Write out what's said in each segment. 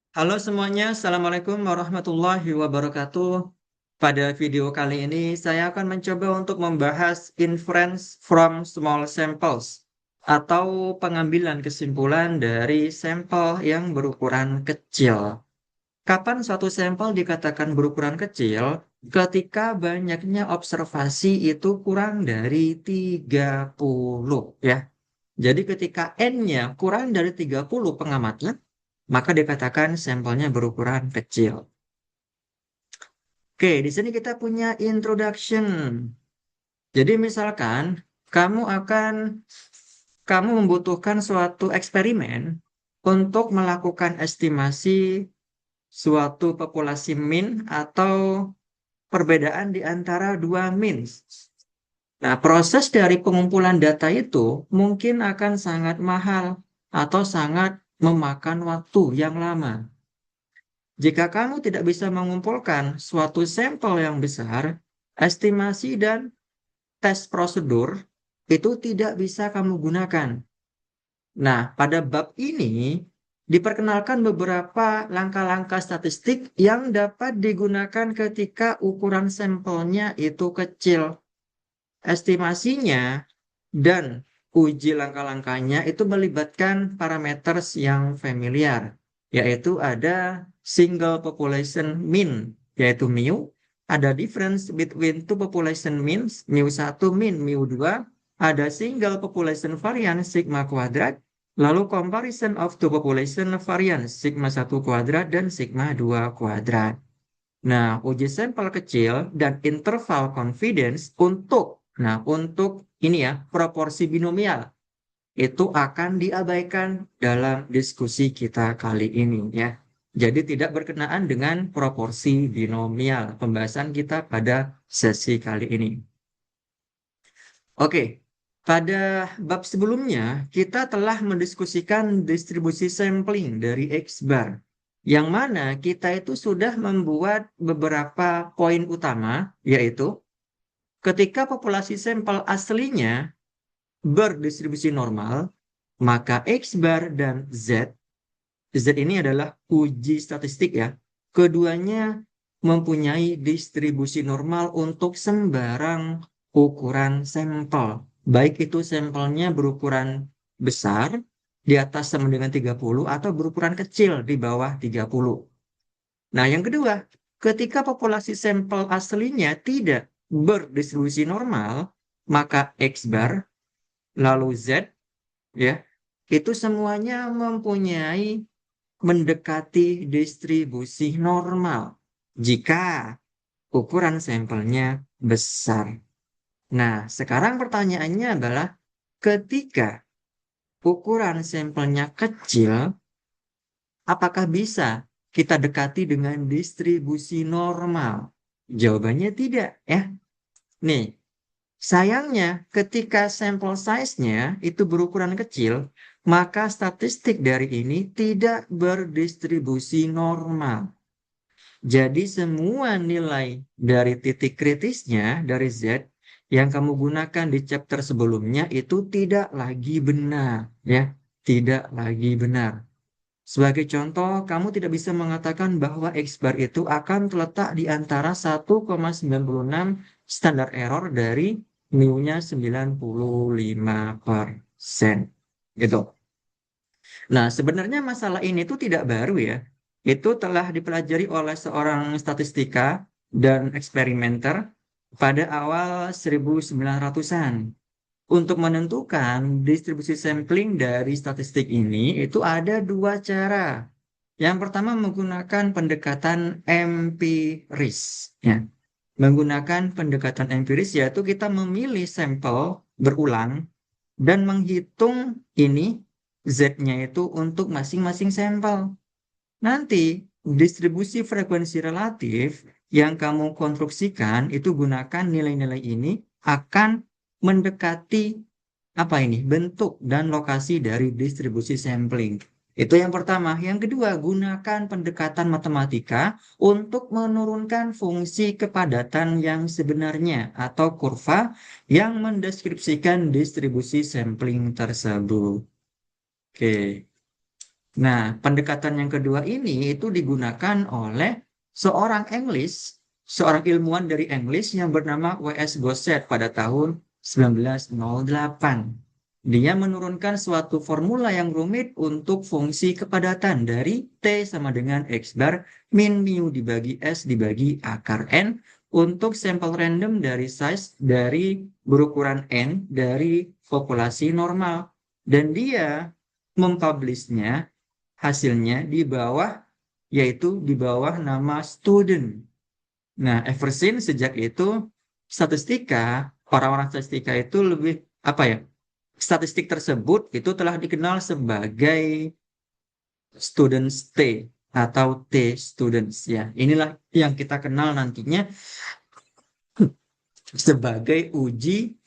Halo semuanya, Assalamualaikum warahmatullahi wabarakatuh. Pada video kali ini, saya akan mencoba untuk membahas inference from small samples atau pengambilan kesimpulan dari sampel yang berukuran kecil. Kapan suatu sampel dikatakan berukuran kecil? Ketika banyaknya observasi itu kurang dari 30, ya. Jadi ketika N-nya kurang dari 30 pengamatan, maka dikatakan sampelnya berukuran kecil. Oke, di sini kita punya introduction. Jadi misalkan kamu akan kamu membutuhkan suatu eksperimen untuk melakukan estimasi suatu populasi min atau perbedaan di antara dua min. Nah, proses dari pengumpulan data itu mungkin akan sangat mahal atau sangat memakan waktu yang lama. Jika kamu tidak bisa mengumpulkan suatu sampel yang besar, estimasi dan tes prosedur itu tidak bisa kamu gunakan. Nah, pada bab ini diperkenalkan beberapa langkah-langkah statistik yang dapat digunakan ketika ukuran sampelnya itu kecil. Estimasinya dan uji langkah-langkahnya itu melibatkan parameter yang familiar, yaitu ada single population mean, yaitu mu, ada difference between two population means, mu 1 min, mu 2, ada single population variance sigma kuadrat, lalu comparison of two population variance sigma 1 kuadrat dan sigma 2 kuadrat. Nah, uji sampel kecil dan interval confidence untuk ini ya, proporsi binomial itu akan diabaikan dalam diskusi kita kali ini ya. Jadi tidak berkenaan dengan proporsi binomial pembahasan kita pada sesi kali ini. Oke, pada bab sebelumnya kita telah mendiskusikan distribusi sampling dari X bar, yang mana kita itu sudah membuat beberapa poin utama, yaitu ketika populasi sampel aslinya berdistribusi normal, maka X bar dan Z ini adalah uji statistik ya. Keduanya mempunyai distribusi normal untuk sembarang ukuran sampel. Baik itu sampelnya berukuran besar di atas sama dengan 30 atau berukuran kecil di bawah 30. Nah, yang kedua, ketika populasi sampel aslinya tidak berdistribusi normal, maka X bar lalu Z ya, itu semuanya mempunyai mendekati distribusi normal jika ukuran sampelnya besar. Nah, sekarang pertanyaannya adalah ketika ukuran sampelnya kecil, apakah bisa kita dekati dengan distribusi normal? Jawabannya tidak, ya. Nih, sayangnya ketika sampel size-nya itu berukuran kecil, maka statistik dari ini tidak berdistribusi normal. Jadi semua nilai dari titik kritisnya dari Z yang kamu gunakan di chapter sebelumnya itu tidak lagi benar, ya, tidak lagi benar. Sebagai contoh, kamu tidak bisa mengatakan bahwa X bar itu akan terletak di antara 1,96 standar error dari mu-nya 95%. Gitu. Nah, sebenarnya masalah ini tuh tidak baru ya. Itu telah dipelajari oleh seorang statistika dan eksperimenter pada awal 1900-an. Untuk menentukan distribusi sampling dari statistik ini, itu ada dua cara. Yang pertama menggunakan pendekatan empiris. Ya. Menggunakan pendekatan empiris yaitu kita memilih sampel berulang dan menghitung ini Z-nya itu untuk masing-masing sampel. Nanti distribusi frekuensi relatif yang kamu konstruksikan itu gunakan nilai-nilai ini akan mendekati apa ini bentuk dan lokasi dari distribusi sampling. Itu yang pertama. Yang kedua, gunakan pendekatan matematika untuk menurunkan fungsi kepadatan yang sebenarnya atau kurva yang mendeskripsikan distribusi sampling tersebut. Oke. Nah, pendekatan yang kedua ini itu digunakan oleh seorang English, seorang ilmuwan dari English yang bernama W.S. Gosset pada tahun 1908. Dia menurunkan suatu formula yang rumit untuk fungsi kepadatan dari T sama dengan X bar min mu dibagi S dibagi akar N untuk sampel random dari size dari berukuran N dari populasi normal. Dan dia mempublishnya hasilnya di bawah, yaitu di bawah nama student. Nah, ever since sejak itu statistika, orang-orang statistika itu lebih apa ya? Statistik tersebut itu telah dikenal sebagai students T atau T students ya. Inilah yang kita kenal nantinya sebagai uji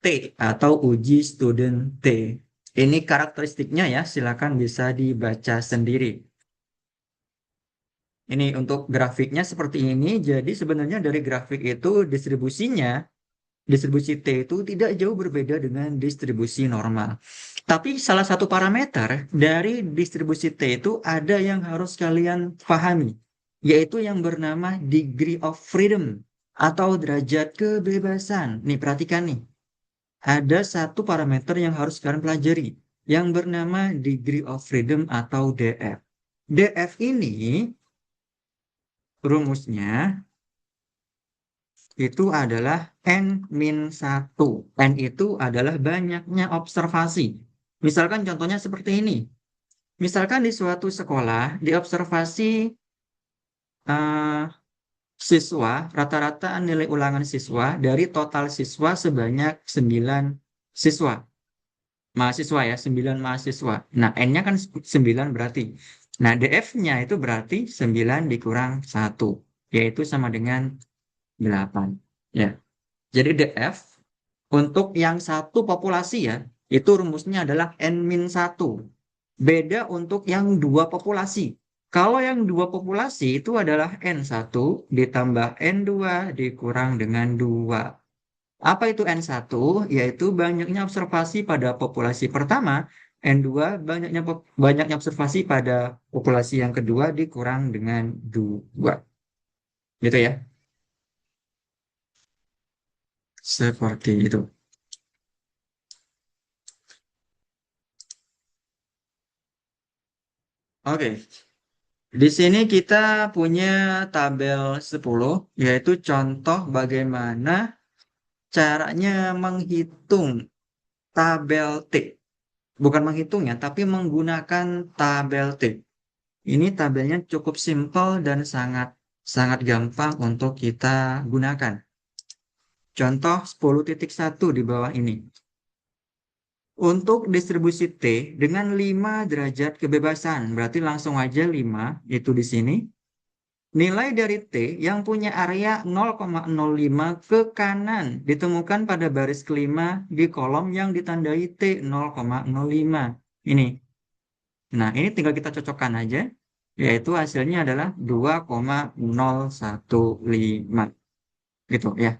T atau uji student T. Ini karakteristiknya ya, silakan bisa dibaca sendiri. Ini untuk grafiknya seperti ini. Jadi sebenarnya dari grafik itu distribusinya, distribusi T itu tidak jauh berbeda dengan distribusi normal. Tapi salah satu parameter dari distribusi T itu ada yang harus kalian pahami, yaitu yang bernama degree of freedom atau derajat kebebasan. Nih perhatikan nih, ada satu parameter yang harus kalian pelajari, yang bernama degree of freedom atau DF. DF ini rumusnya itu adalah N-1. N itu adalah banyaknya observasi. Misalkan contohnya seperti ini. Misalkan di suatu sekolah, diobservasi eh, siswa, rata-rata nilai ulangan siswa dari total siswa sebanyak 9 siswa. Mahasiswa ya, 9 mahasiswa. Nah, N-nya kan 9 berarti. Nah, DF-nya itu berarti 9 dikurang 1, yaitu sama dengan 8. Ya. Jadi DF untuk yang satu populasi ya, itu rumusnya adalah N-1. Beda untuk yang dua populasi. Kalau yang dua populasi itu adalah N1 ditambah N2 dikurang dengan 2. Apa itu N1? Yaitu banyaknya observasi pada populasi pertama, N2 banyaknya observasi pada populasi yang kedua dikurang dengan 2. Gitu ya. Seperti itu. Oke, di sini kita punya tabel 10, yaitu contoh bagaimana caranya menghitung tabel T. Bukan menghitungnya, tapi menggunakan tabel T. Ini tabelnya cukup simpel dan sangat sangat gampang untuk kita gunakan. Contoh 10.1 di bawah ini. Untuk distribusi T dengan 5 derajat kebebasan, berarti langsung aja 5 itu di sini. Nilai dari T yang punya area 0,05 ke kanan ditemukan pada baris kelima di kolom yang ditandai T 0,05. Ini. Nah, ini tinggal kita cocokkan aja, yaitu hasilnya adalah 2,015. Gitu ya.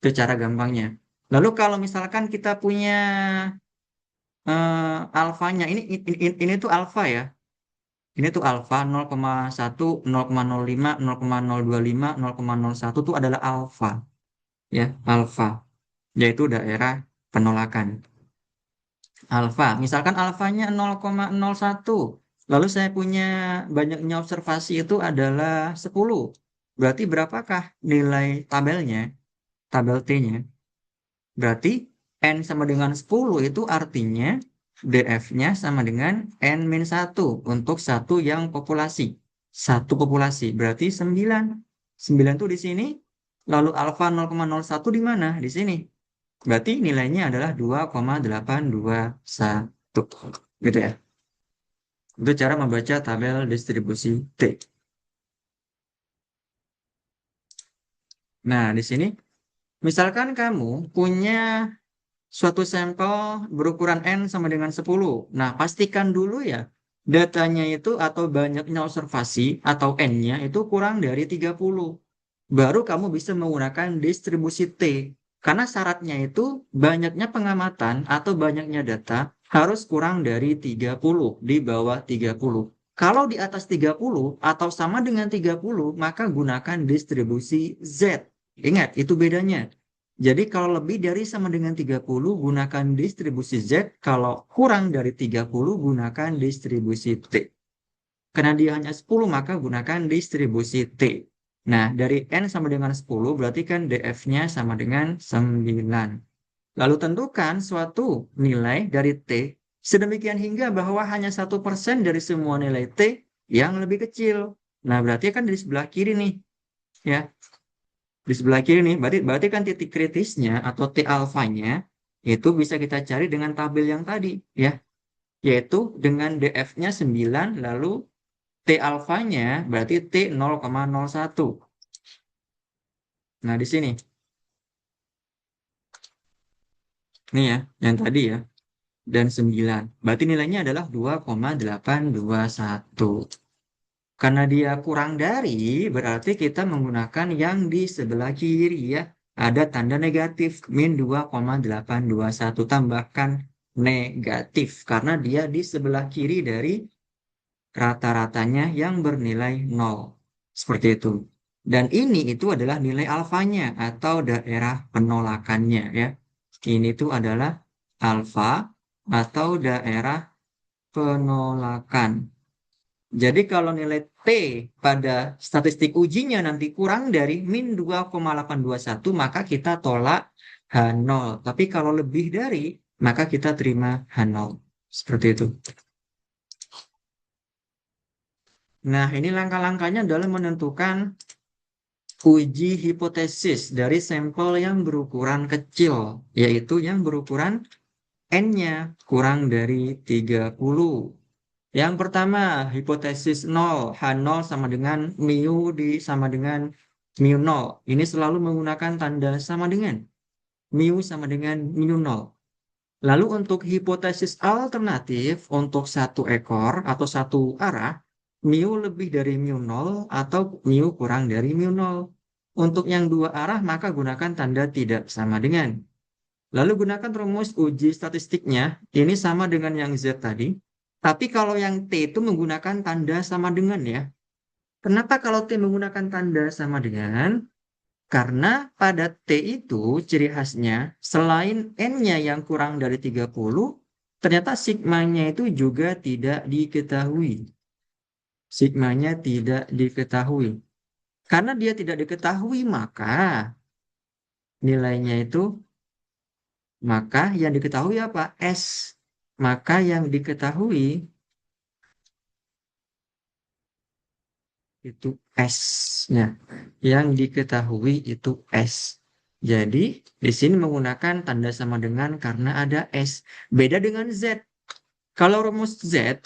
Itu cara gampangnya. Lalu kalau misalkan kita punya alfanya, ini tuh alfa ya. Ini tuh alfa 0,1, 0,05, 0,025, 0,01 itu adalah alfa. Ya, alfa. Yaitu daerah penolakan. Alfa. Misalkan alfanya 0,01. Lalu saya punya banyaknya observasi itu adalah 10. Berarti berapakah nilai tabelnya? Tabel T-nya. Berarti N sama dengan 10 itu artinya DF-nya sama dengan N-1 untuk satu yang populasi. Satu populasi berarti 9. 9 itu di sini. Lalu alfa 0,01 di mana? Di sini. Berarti nilainya adalah 2,821. Gitu ya. Itu cara membaca tabel distribusi T. Nah, di sini misalkan kamu punya suatu sampel berukuran N sama dengan 10. Nah, pastikan dulu ya, datanya itu atau banyaknya observasi atau N-nya itu kurang dari 30. Baru kamu bisa menggunakan distribusi T. Karena syaratnya itu banyaknya pengamatan atau banyaknya data harus kurang dari 30, di bawah 30. Kalau di atas 30 atau sama dengan 30, maka gunakan distribusi Z. Ingat, itu bedanya. Jadi kalau lebih dari sama dengan 30, gunakan distribusi Z. Kalau kurang dari 30, gunakan distribusi T. Karena dia hanya 10, maka gunakan distribusi T. Nah, dari N sama dengan 10, berarti kan DF-nya sama dengan 9. Lalu tentukan suatu nilai dari T sedemikian hingga bahwa hanya 1% dari semua nilai T yang lebih kecil. Nah, berarti kan di sebelah kiri nih, ya. Di sebelah kiri nih, berarti kan titik kritisnya atau T alfanya itu bisa kita cari dengan tabel yang tadi, ya. Yaitu dengan DF-nya 9, lalu T alfanya berarti T 0,01. Nah, di sini. Nih ya, yang tadi ya. Dan 9. Berarti nilainya adalah 2,821. Karena dia kurang dari, berarti kita menggunakan yang di sebelah kiri ya. Ada tanda negatif, min 2,821. Tambahkan negatif. Karena dia di sebelah kiri dari rata-ratanya yang bernilai 0. Seperti itu. Dan ini itu adalah nilai alfanya atau daerah penolakannya ya. Ini tuh adalah alfa atau daerah penolakan. Jadi kalau nilai T pada statistik ujinya nanti kurang dari min 2,821, maka kita tolak H0. Tapi kalau lebih dari, maka kita terima H0. Seperti itu. Nah, ini langkah-langkahnya dalam menentukan uji hipotesis dari sampel yang berukuran kecil, yaitu yang berukuran N-nya kurang dari 30. Yang pertama, hipotesis 0, H0 sama dengan mu sama dengan mu 0. Ini selalu menggunakan tanda sama dengan. Mu sama dengan mu 0. Lalu untuk hipotesis alternatif, untuk satu ekor atau satu arah, mu lebih dari mu 0 atau mu kurang dari mu 0. Untuk yang dua arah, maka gunakan tanda tidak sama dengan. Lalu gunakan rumus uji statistiknya, ini sama dengan yang Z tadi. Tapi kalau yang T itu menggunakan tanda sama dengan ya. Kenapa kalau T menggunakan tanda sama dengan? Karena pada T itu ciri khasnya selain N-nya yang kurang dari 30, ternyata sigmanya itu juga tidak diketahui. Sigmanya tidak diketahui. Karena dia tidak diketahui, nilainya itu maka yang diketahui apa? S. Maka yang diketahui itu S-nya. Yang diketahui itu S. Jadi, di sini menggunakan tanda sama dengan karena ada S. Beda dengan Z. Kalau rumus Z,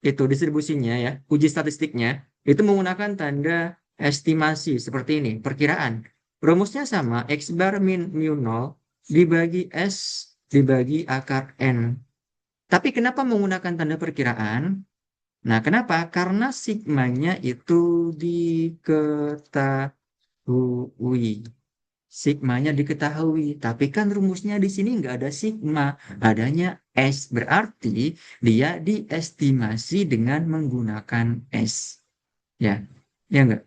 itu distribusinya ya, uji statistiknya, itu menggunakan tanda estimasi seperti ini, perkiraan. Rumusnya sama, X bar min mu 0 dibagi S dibagi akar N. Tapi kenapa menggunakan tanda perkiraan? Nah, kenapa? Karena sigmanya itu diketahui. Sigmanya diketahui. Tapi kan rumusnya di sini nggak ada sigma. Adanya S. Berarti dia diestimasi dengan menggunakan S. Ya, ya nggak?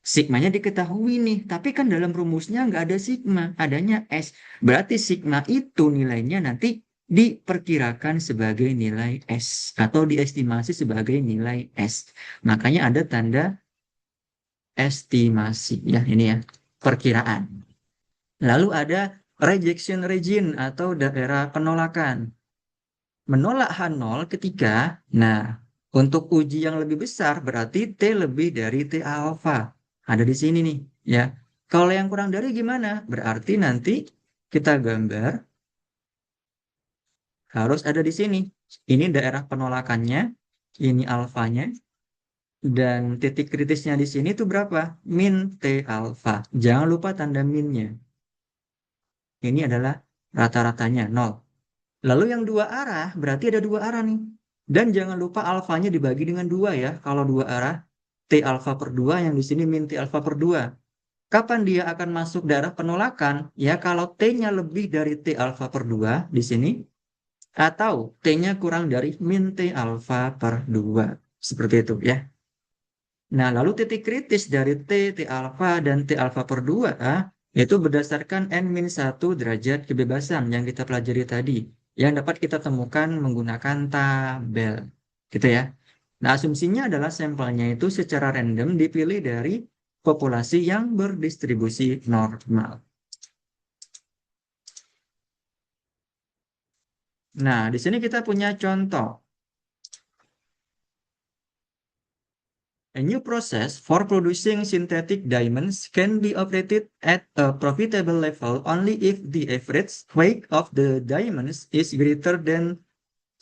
Sigmanya diketahui nih. Tapi kan dalam rumusnya nggak ada sigma. Adanya S. Berarti sigma itu nilainya nanti diperkirakan sebagai nilai S atau diestimasi sebagai nilai S. Makanya ada tanda estimasi ya ini ya, perkiraan. Lalu ada rejection region atau daerah penolakan. Menolak H0 ketika, nah untuk uji yang lebih besar berarti T lebih dari T alfa. Ada di sini nih ya. Kalau yang kurang dari gimana? Berarti nanti kita gambar harus ada di sini. Ini daerah penolakannya, ini alfanya, dan titik kritisnya di sini itu berapa? Min T alfa. Jangan lupa tanda minnya. Ini adalah rata-ratanya 0. Lalu yang dua arah, berarti ada dua arah nih. Dan jangan lupa alfanya dibagi dengan 2 ya. Kalau dua arah, T alfa per 2 yang di sini min T alfa per 2. Kapan dia akan masuk daerah penolakan? Ya kalau T-nya lebih dari T alfa per 2 di sini. atau T-nya kurang dari min T alfa per 2. Seperti itu ya. Nah, lalu titik kritis dari T, T alfa, dan T alfa per 2 itu berdasarkan N-1 derajat kebebasan yang kita pelajari tadi, yang dapat kita temukan menggunakan tabel. Gitu ya. Nah, asumsinya adalah sampelnya itu secara random dipilih dari populasi yang berdistribusi normal. Nah, di sini kita punya contoh. A new process for producing synthetic diamonds can be operated at a profitable level only if the average weight of the diamonds is greater than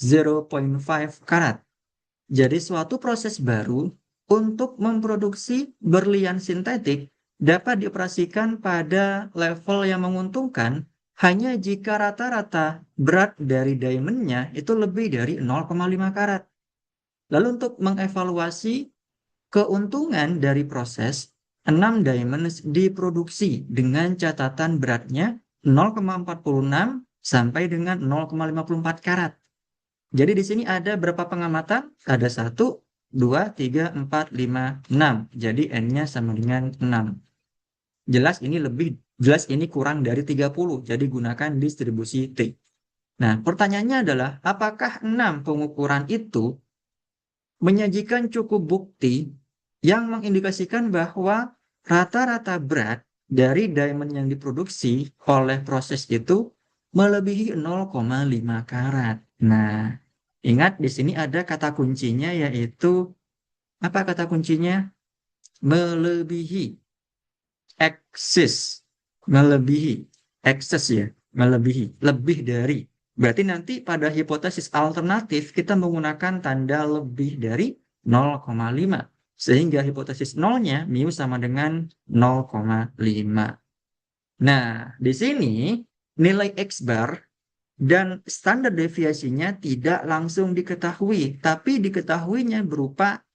0.5 karat. Jadi suatu proses baru untuk memproduksi berlian sintetik dapat dioperasikan pada level yang menguntungkan hanya jika rata-rata berat dari diamondnya itu lebih dari 0,5 karat. Lalu untuk mengevaluasi keuntungan dari proses, 6 diamonds diproduksi dengan catatan beratnya 0,46 sampai dengan 0,54 karat. Jadi di sini ada berapa pengamatan? Ada 1, 2, 3, 4, 5, 6. Jadi N-nya sama dengan 6. Jelas ini kurang dari 30. Jadi gunakan distribusi T. Nah, pertanyaannya adalah apakah 6 pengukuran itu menyajikan cukup bukti yang mengindikasikan bahwa rata-rata berat dari diamond yang diproduksi oleh proses itu melebihi 0,5 karat. Nah, ingat di sini ada kata kuncinya yaitu apa kata kuncinya? Melebihi, eksis, melebihi, ekses ya, melebihi, lebih dari. Berarti nanti pada hipotesis alternatif kita menggunakan tanda lebih dari 0,5. Sehingga hipotesis nolnya mu sama dengan 0,5. Nah, di sini nilai X bar dan standar deviasinya tidak langsung diketahui, tapi diketahuinya berupa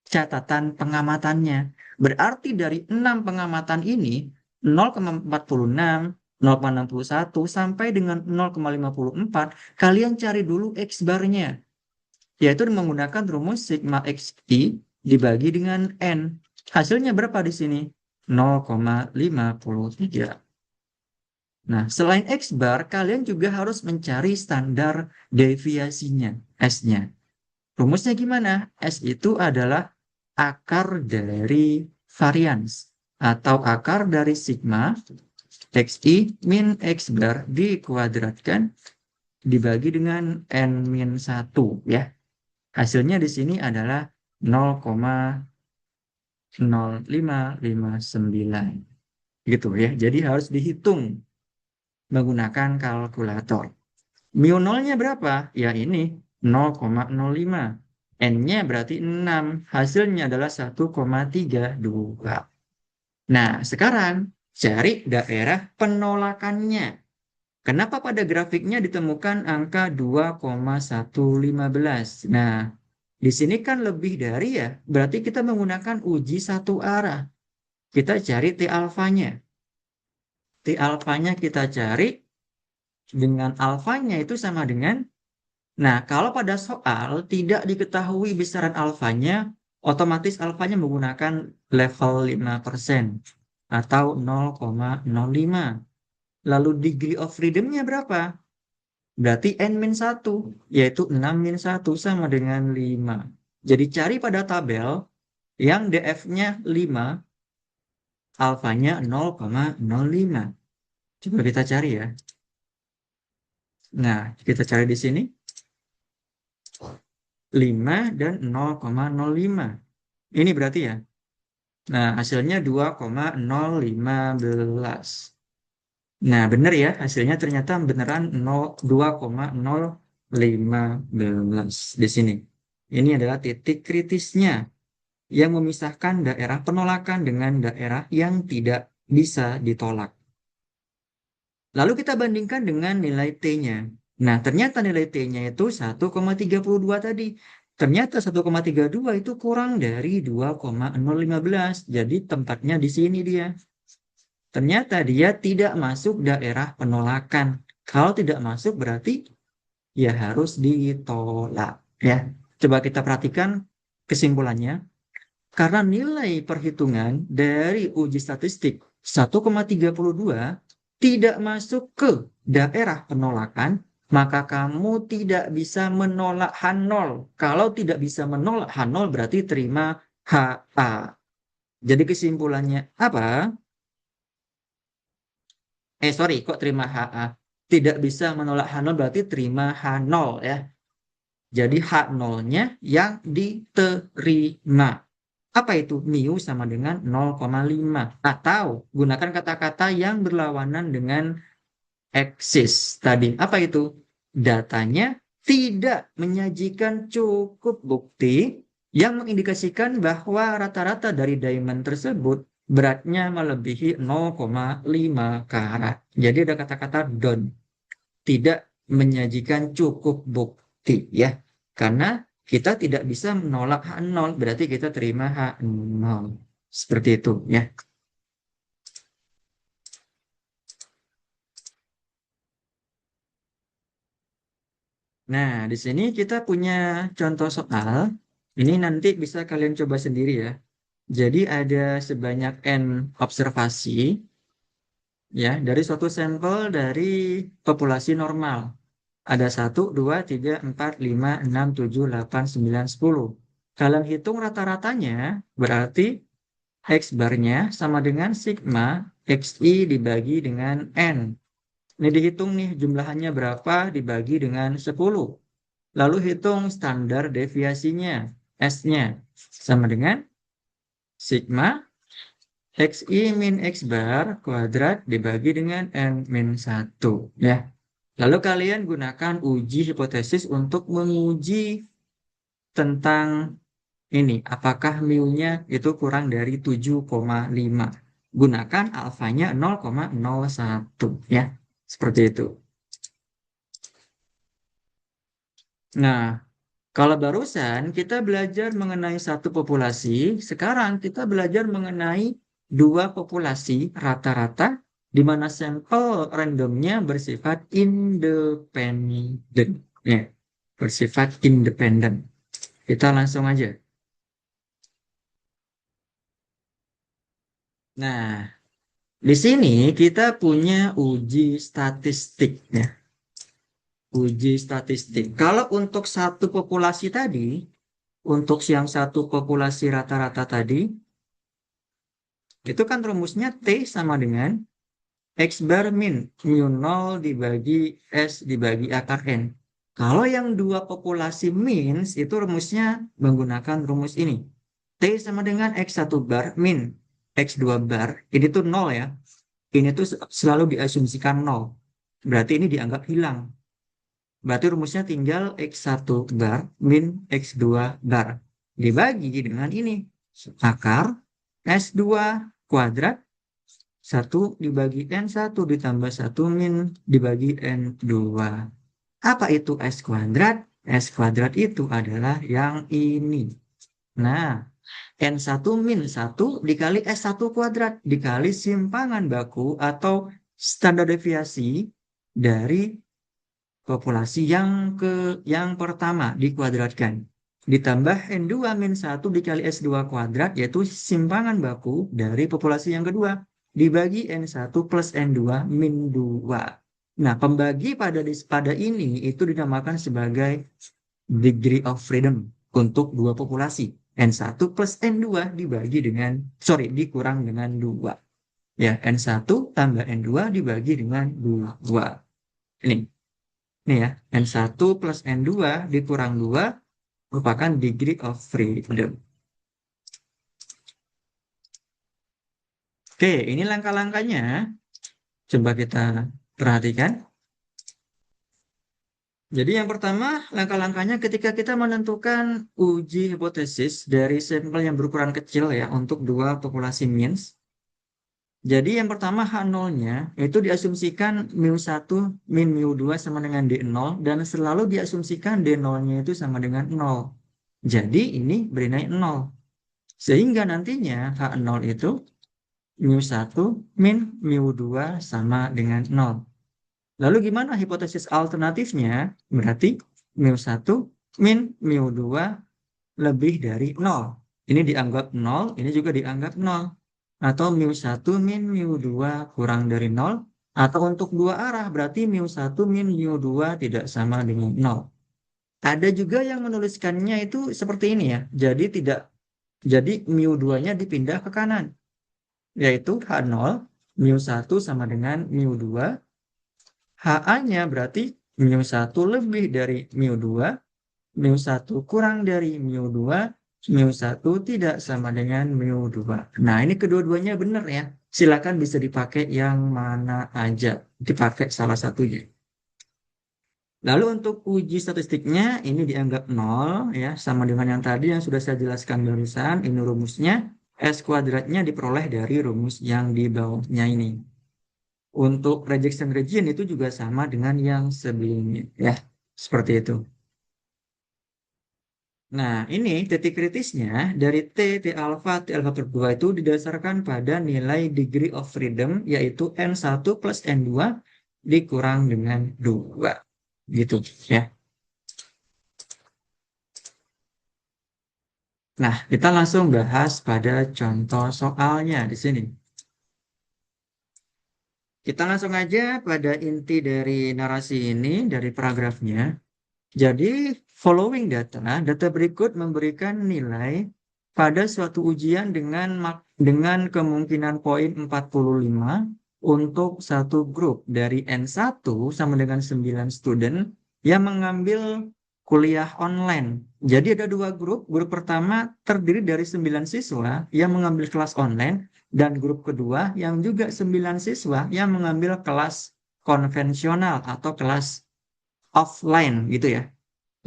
catatan pengamatannya. Berarti dari 6 pengamatan ini, 0,46, 0,61 sampai dengan 0,54, kalian cari dulu X barnya, yaitu menggunakan rumus sigma XI dibagi dengan N. Hasilnya berapa di sini? 0,53. Nah, selain X bar, kalian juga harus mencari standar deviasinya, S-nya. Rumusnya gimana? S itu adalah akar dari varians atau akar dari sigma XI min X bar dikuadratkan dibagi dengan N-1 ya. Hasilnya di sini adalah 0,0559 gitu ya. Jadi harus dihitung menggunakan kalkulator. Mu nolnya berapa? Ya ini 0,05. N-nya berarti 6. Hasilnya adalah 1,32. Nah, sekarang cari daerah penolakannya. Kenapa pada grafiknya ditemukan angka 2,115? Nah, di sini kan lebih dari ya. Berarti kita menggunakan uji satu arah. Kita cari T alfanya. T alfanya kita cari dengan alfanya itu sama dengan. Nah, kalau pada soal tidak diketahui besaran alfanya, otomatis alfanya menggunakan level 5% atau 0,05. Lalu degree of freedom-nya berapa? Berarti N-1, yaitu 6-1 sama dengan 5. Jadi cari pada tabel yang DF-nya 5, alfanya 0,05. Coba kita cari ya. Nah, kita cari di sini. 5 dan 0,05. Ini berarti ya. Nah, hasilnya 2,015. Nah, benar ya. Hasilnya ternyata beneran 2,015 di sini. Ini adalah titik kritisnya yang memisahkan daerah penolakan dengan daerah yang tidak bisa ditolak. Lalu kita bandingkan dengan nilai T-nya. Nah, ternyata nilai T-nya itu 1,32 tadi. Ternyata 1,32 itu kurang dari 2,015. Jadi tempatnya di sini dia. Ternyata dia tidak masuk daerah penolakan. Kalau tidak masuk berarti ya harus ditolak. Ya, coba kita perhatikan kesimpulannya. Karena nilai perhitungan dari uji statistik 1,32 tidak masuk ke daerah penolakan, maka kamu tidak bisa menolak H0. Kalau tidak bisa menolak H0 berarti terima HA. Jadi kesimpulannya apa? Sorry, kok terima HA? Tidak bisa menolak H0 berarti terima H0 ya. Jadi H0-nya yang diterima. Apa itu? Mu sama dengan 0,5. Atau gunakan kata-kata yang berlawanan dengan eksis tadi. Apa itu? Datanya tidak menyajikan cukup bukti yang mengindikasikan bahwa rata-rata dari diamond tersebut beratnya melebihi 0,5 karat. Jadi ada kata-kata don't. Tidak menyajikan cukup bukti ya. Karena kita tidak bisa menolak H0, berarti kita terima H0. Seperti itu ya. Nah, di sini kita punya contoh soal. Ini nanti bisa kalian coba sendiri ya. Jadi ada sebanyak N observasi ya dari suatu sampel dari populasi normal. Ada 1, 2, 3, 4, 5, 6, 7, 8, 9, 10. Kalian hitung rata-ratanya, berarti X barnya sama dengan sigma XI dibagi dengan N. Ini dihitung nih jumlahnya berapa dibagi dengan 10. Lalu hitung standar deviasinya, S-nya. Sama dengan sigma XI min X bar kuadrat dibagi dengan N min 1. Ya. Lalu kalian gunakan uji hipotesis untuk menguji tentang ini, apakah mu-nya itu kurang dari 7,5. Gunakan alfanya 0,01 ya. Seperti itu. Nah, kalau barusan kita belajar mengenai satu populasi, sekarang kita belajar mengenai dua populasi rata-rata di mana sampel randomnya bersifat independen. Ya, bersifat independen. Kita langsung aja. Nah, di sini kita punya uji statistik ya. Uji statistik. Kalau untuk satu populasi tadi, untuk yang satu populasi rata-rata tadi, itu kan rumusnya T sama dengan X bar min mu 0 dibagi S dibagi akar N. Kalau yang dua populasi means itu rumusnya menggunakan rumus ini. T sama dengan X1 bar min X2 bar. Ini tuh 0 ya. Ini tuh selalu diasumsikan 0. Berarti ini dianggap hilang. Berarti rumusnya tinggal X1 bar min X2 bar. Dibagi dengan ini. Akar S2 kuadrat 1 dibagi N1 ditambah 1 min dibagi N2. Apa itu S kuadrat? S kuadrat itu adalah yang ini. Nah, N1 min 1 dikali S1 kuadrat dikali simpangan baku atau standar deviasi dari populasi yang pertama dikuadratkan. Ditambah N2 min 1 dikali S2 kuadrat yaitu simpangan baku dari populasi yang kedua dibagi N1 plus N2 min 2. Nah, pembagi pada ini itu dinamakan sebagai degree of freedom untuk dua populasi. N1 plus N2 dikurang dengan 2. Ya, N1 tambah N2 dibagi dengan 2. Ini. Ini ya, N1 plus N2 dikurang 2 merupakan degree of freedom. Oke, ini langkah-langkahnya. Coba kita perhatikan. Jadi yang pertama, langkah-langkahnya ketika kita menentukan uji hipotesis dari sampel yang berukuran kecil ya untuk dua populasi means. Jadi yang pertama H0-nya itu diasumsikan mu1 min mu2 sama dengan D0 dan selalu diasumsikan D0-nya itu sama dengan 0. Jadi ini bernilai 0. Sehingga nantinya H0 itu mu1 min mu2 sama dengan 0. Lalu gimana hipotesis alternatifnya? Berarti mu1 min mu2 lebih dari 0. Ini dianggap 0, ini juga dianggap 0. Atau mu1 min mu2 kurang dari 0. Atau untuk dua arah berarti mu1 min mu2 tidak sama dengan 0. Ada juga yang menuliskannya itu seperti ini ya. Jadi mu2-nya dipindah ke kanan. Yaitu H0 mu1 sama dengan mu2. HA-nya berarti mu1 lebih dari mu2. Mu1 kurang dari mu2, mu1 tidak sama dengan mu2. Nah, ini kedua-duanya benar ya. Silakan bisa dipakai yang mana aja. Dipakai salah satunya. Lalu untuk uji statistiknya, ini dianggap 0 ya, sama dengan yang tadi yang sudah saya jelaskan barusan. Ini rumusnya, S kuadratnya diperoleh dari rumus yang di bawahnya ini. Untuk rejection region itu juga sama dengan yang sebelumnya ya. Seperti itu. Nah, ini titik kritisnya dari T alpha per 2 itu didasarkan pada nilai degree of freedom, yaitu N1 plus N2 dikurang dengan 2. Gitu ya. Nah, kita langsung bahas pada contoh soalnya di sini. Kita langsung aja pada inti dari narasi ini, dari paragrafnya. Jadi, following data berikut memberikan nilai pada suatu ujian dengan kemungkinan poin 45 untuk satu grup dari N1 sama dengan 9 student yang mengambil kuliah online. Jadi ada dua grup. Grup pertama terdiri dari 9 siswa yang mengambil kelas online dan grup kedua yang juga 9 siswa yang mengambil kelas konvensional atau kelas offline gitu ya.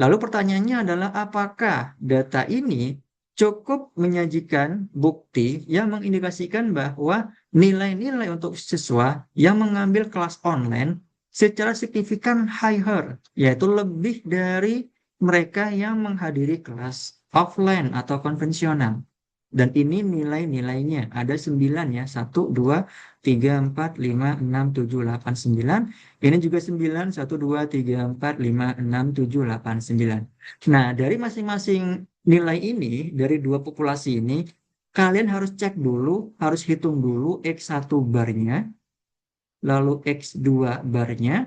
Lalu pertanyaannya adalah apakah data ini cukup menyajikan bukti yang mengindikasikan bahwa nilai-nilai untuk siswa yang mengambil kelas online secara signifikan higher, yaitu lebih dari mereka yang menghadiri kelas offline atau konvensional. Dan ini nilai-nilainya ada 9 ya, 1, 2, 3, 4, 5, 6, 7, 8, 9. Ini juga 9, 1, 2, 3, 4, 5, 6, 7, 8, 9. Nah, dari masing-masing nilai ini, dari dua populasi ini, kalian harus cek dulu, harus hitung dulu X1 barnya, lalu X2 barnya,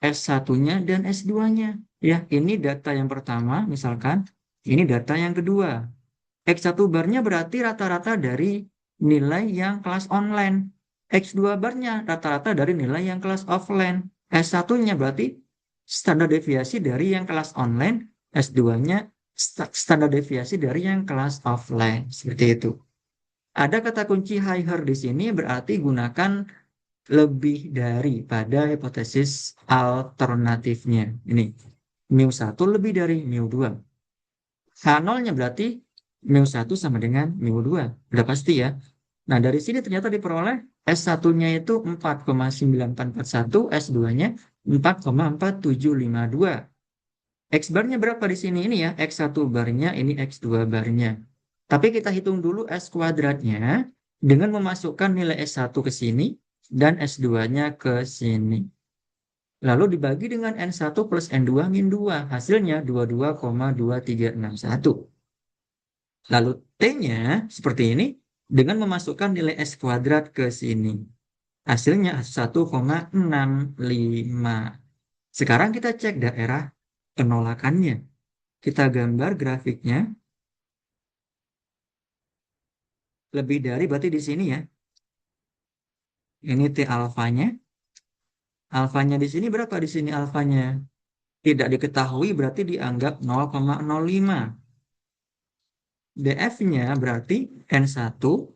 S1-nya, dan S2-nya. Ya, ini data yang pertama, misalkan. Ini data yang kedua. X1 barnya berarti rata-rata dari nilai yang kelas online. X2 barnya rata-rata dari nilai yang kelas offline. S1-nya berarti standar deviasi dari yang kelas online. S2-nya standar deviasi dari yang kelas offline. Seperti itu. Ada kata kunci higher di sini berarti gunakan lebih dari pada hipotesis alternatifnya. Ini, mu1 lebih dari mu2. H0-nya berarti mu1 sama dengan mu2. Udah pasti ya. Nah, dari sini ternyata diperoleh S1-nya itu 4,9441, S2-nya 4,4752. X barnya berapa di sini? Ini ya, X1 barnya, ini X2 barnya. Tapi kita hitung dulu S kuadratnya dengan memasukkan nilai S1 ke sini dan S2-nya ke sini. Lalu dibagi dengan N1 plus N2 min 2. Hasilnya 22,2361. Lalu T-nya seperti ini dengan memasukkan nilai S kuadrat ke sini. Hasilnya 1,65. Sekarang kita cek daerah penolakannya. Kita gambar grafiknya. Lebih dari berarti di sini ya. Ini T alfanya. Alfanya di sini berapa di sini alfanya? Tidak diketahui berarti dianggap 0,05. DF-nya berarti N1 9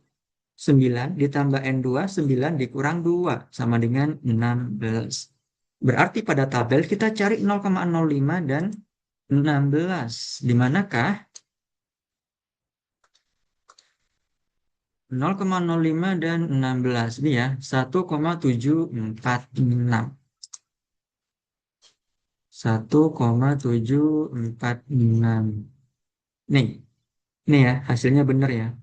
ditambah N2 9 dikurang 2 sama dengan 16. Berarti pada tabel kita cari 0,05 dan 16. Di manakah 0,05 dan 16? Ini ya, 1,746. 1,746. Nih, ini ya, hasilnya benar ya.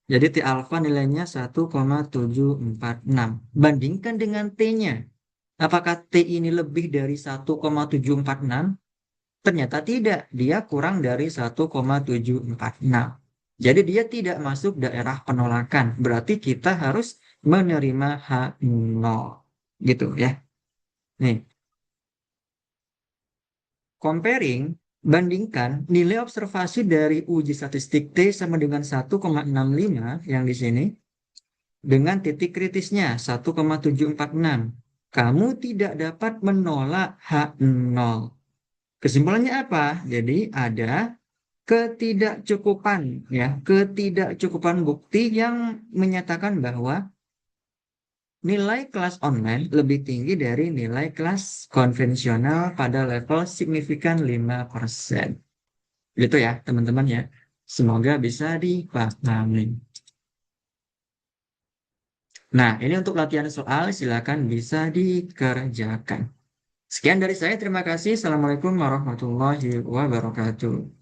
Jadi T alfa nilainya 1,746. Bandingkan dengan T-nya. Apakah T ini lebih dari 1,746? Ternyata tidak, dia kurang dari 1,746. Jadi dia tidak masuk daerah penolakan. Berarti kita harus menerima H0. Gitu ya. Nih, comparing, bandingkan nilai observasi dari uji statistik T sama dengan 1,65 yang di sini dengan titik kritisnya 1,746. Kamu tidak dapat menolak H0. Kesimpulannya apa? Jadi ada ketidakcukupan ya, ketidakcukupan bukti yang menyatakan bahwa nilai kelas online lebih tinggi dari nilai kelas konvensional pada level signifikan 5%. Gitu ya, teman-teman ya. Semoga bisa dipahami. Nah, ini untuk latihan soal, silakan bisa dikerjakan. Sekian dari saya, terima kasih. Assalamualaikum warahmatullahi wabarakatuh.